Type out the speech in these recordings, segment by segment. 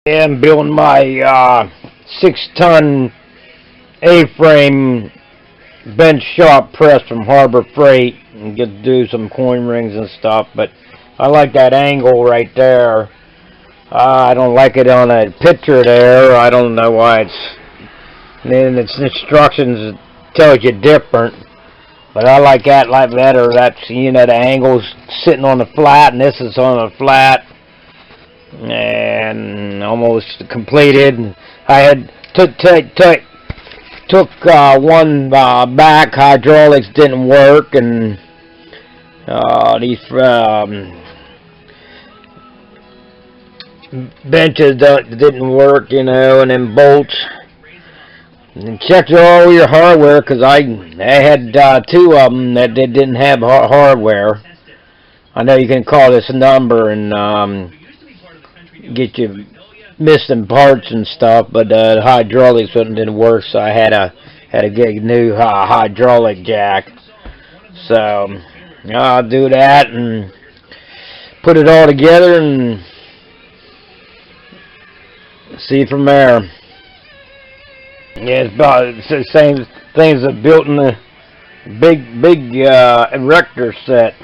Yeah, I'm building my 6-ton A-frame bench shop press from HarborFeight and get to do some coin rings and stuff. But I like that angle right there. I don't like it on a picture there. I don't know why it's. Then its instructions tells you different. But I like that better. That's, the angle's sitting on the flat, and this is on the flat. And almost completed. I had took one back. Hydraulics didn't work, and these benches didn't work, and then bolts. And check all your hardware, because I had two of them that didn't have hardware. I know you can call this number and get you missing parts and stuff, but the hydraulics didn't work, so I had to get a new hydraulic jack. So I'll do that and put it all together and see from there. Yeah, it's about the same things that built in the big erector set.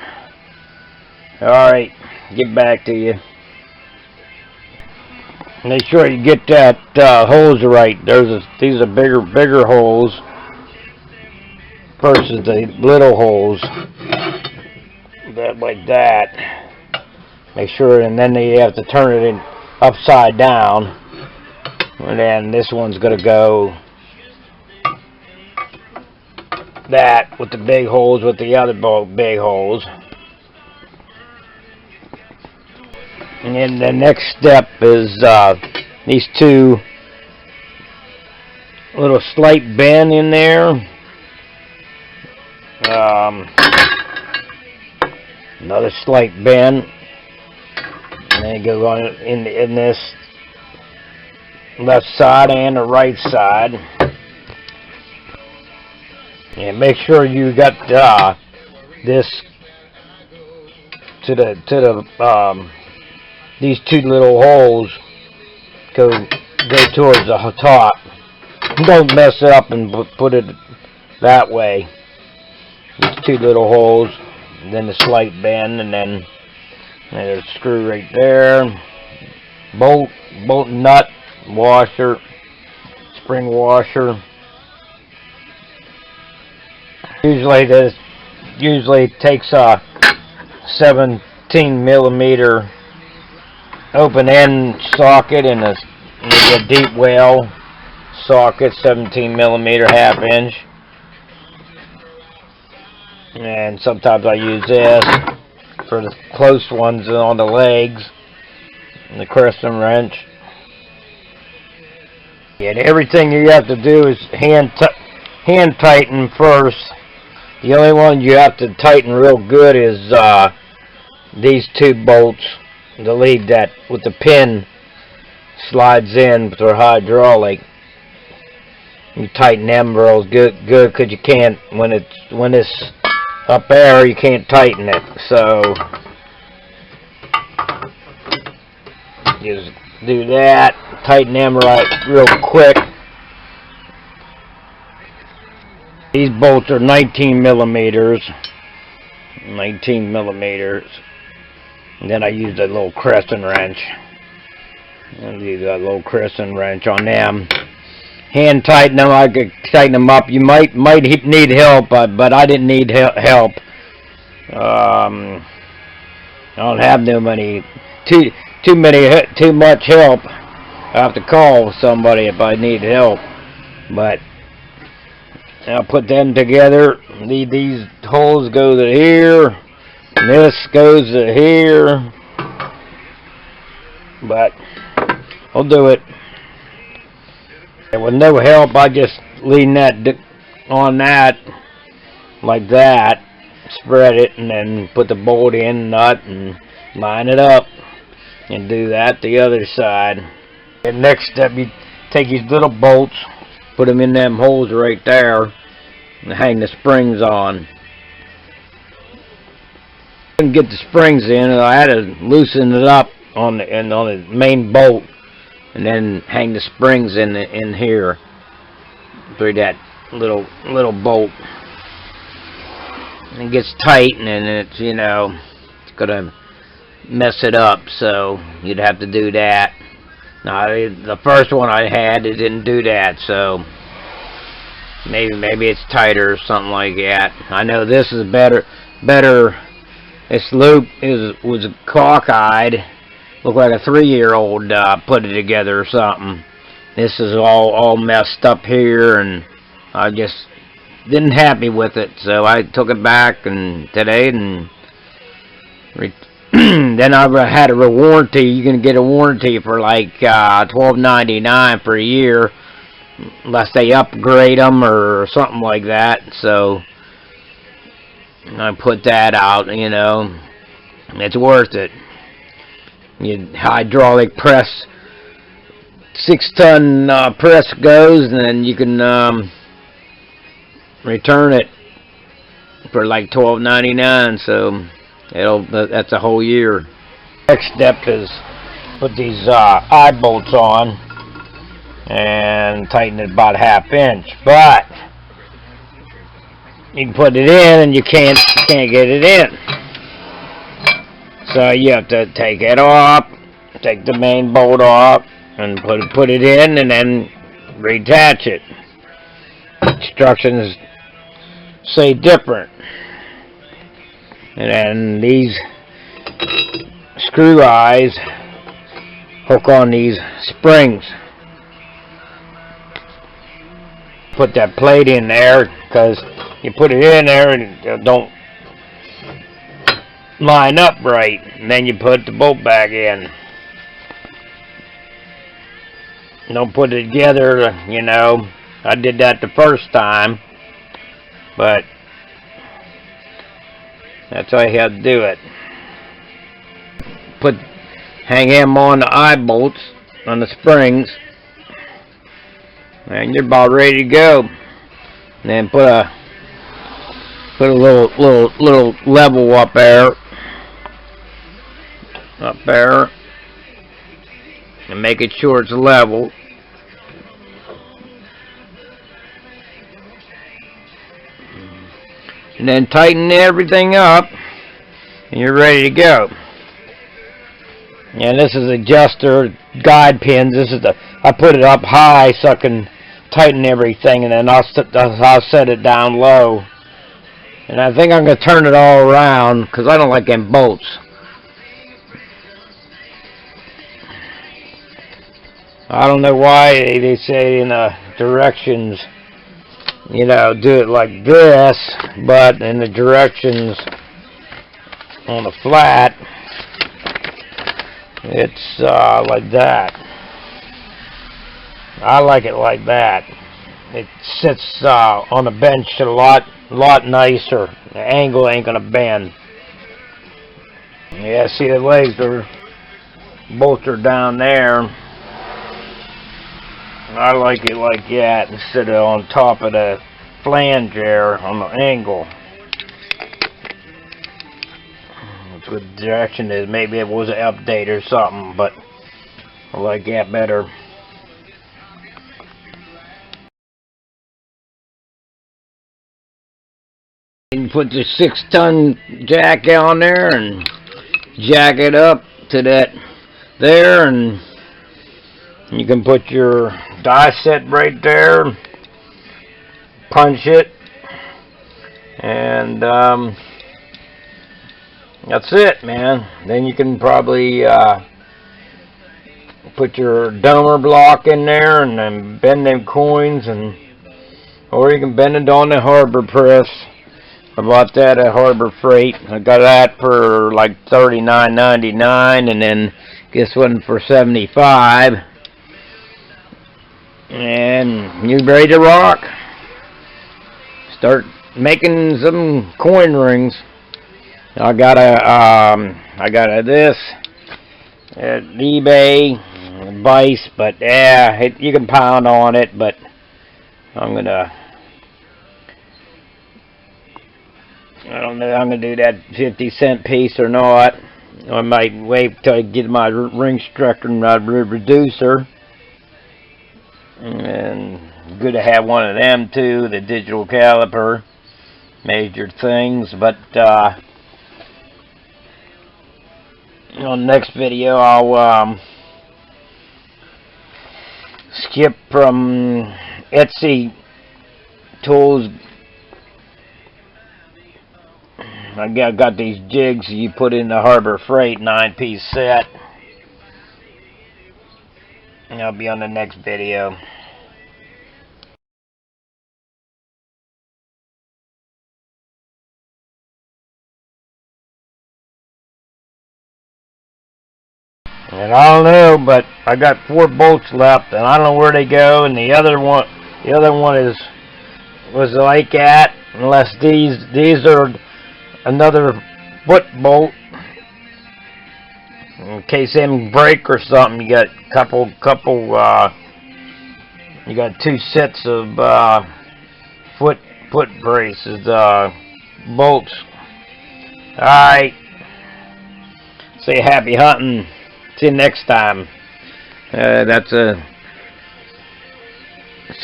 All right, get back to you. Make sure you get that holes right. These are bigger holes versus the little holes. Like that. Make sure, and then you have to turn it in upside down. And then this one's gonna go that with the big holes with the other big holes. And then the next step is these two little slight bend in there. Another slight bend, and then go on in this left side and the right side. And make sure you got this to the these two little holes go towards the top. Don't mess it up and put it that way. These two little holes, and then the slight bend, and then there's a screw right there. Bolt nut washer, spring washer. Usually takes a 17 millimeter open end socket and a deep well socket, 17 millimeter, half inch. And sometimes I use this for the close ones on the legs, and the crescent wrench. And everything you have to do is hand tighten first. The only one you have to tighten real good is these two bolts. The lead that with the pin slides in through hydraulic. You tighten them real good, because you can't, when it's up there, you can't tighten it. So just do that, tighten them real quick. These bolts are 19 millimeters. And then I use a little crescent wrench. I'll use a little crescent wrench on them. Hand tighten them. I could tighten them up. You might need help, but I didn't need help. I don't have too much help. I have to call somebody if I need help. But I'll put them together. These holes go to here. And this goes to here. But I'll do it. And with no help, I just lean that on that like that, spread it, and then put the bolt in, nut, and line it up, and do that the other side. And next step, you take these little bolts, put them in them holes right there, and hang the springs on. Get the springs in, and I had to loosen it up on the main bolt and then hang the springs in here through that little bolt. And it gets tight, and then it's, you know, it's gonna mess it up, so you'd have to do that. Now, the first one I had, it didn't do that, so maybe it's tighter or something like that. I know this is better. This loop was cockeyed, looked like a 3-year-old put it together or something. This is all messed up here, and I just didn't happy with it, so I took it back today and then I had a warranty. You can get a warranty for like $12.99 for a year, unless they upgrade them or something like that. So I put that out. You know, it's worth it. You hydraulic press, 6-ton press goes, and then you can return it for like $12.99. So that's a whole year. Next step is put these eye bolts on and tighten it about 1/2 inch. But you can put it in and you can't get it in. So you have to take it off, take the main bolt off, and put it in, and then reattach it. Instructions say different. And then these screw eyes hook on these springs. Put that plate in there, because you put it in there and it don't line up right. And then you put the bolt back in. Don't put it together, you know. I did that the first time, but that's how you have to do it. Hang them on the eye bolts on the springs, and you're about ready to go. And then put a little level up there, and make it sure it's level. And then tighten everything up, and you're ready to go. And this is adjuster guide pins. I put it up high so I can tighten everything, and then I'll set it down low. And I think I'm going to turn it all around, because I don't like them bolts. I don't know why they say in the directions, you know, do it like this, but in the directions on the flat, it's like that. I like it like that. It sits on a bench a lot nicer. The angle ain't gonna bend. Yeah, see the legs bolts are down there. I like it like that instead of on top of the flange there on the angle. That's what the direction is. Maybe it was an update or something, but I like that better. You can put the 6-ton jack on there and jack it up to that there, and you can put your die set right there, punch it, and that's it, man. Then you can probably put your domer block in there and then bend them coins, or you can bend it on the Harbor press. I bought that at HarborFeight. I got that for like $39.99, and then this one for $75. And you're ready to rock. Start making some coin rings. I got this at eBay, Vice, but yeah, you can pound on it. But I don't know. I'm gonna do that 50-cent piece or not. I might wait till I get my ring structure and my reducer. and good to have one of them too, the digital caliper. Major things, but on the next video I'll skip from Etsy tools. I got these jigs you put in the HarborFeight 9-piece set. And I'll be on the next video. And I don't know, but I got 4 bolts left, and I don't know where they go. And the other one was like that. Unless these are another foot bolt in case them break or something. You got you got 2 sets of foot braces, bolts. All right. Say happy hunting. See you next time. That's a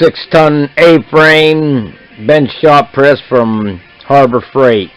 6-ton A-frame bench shop press from HarborFeight.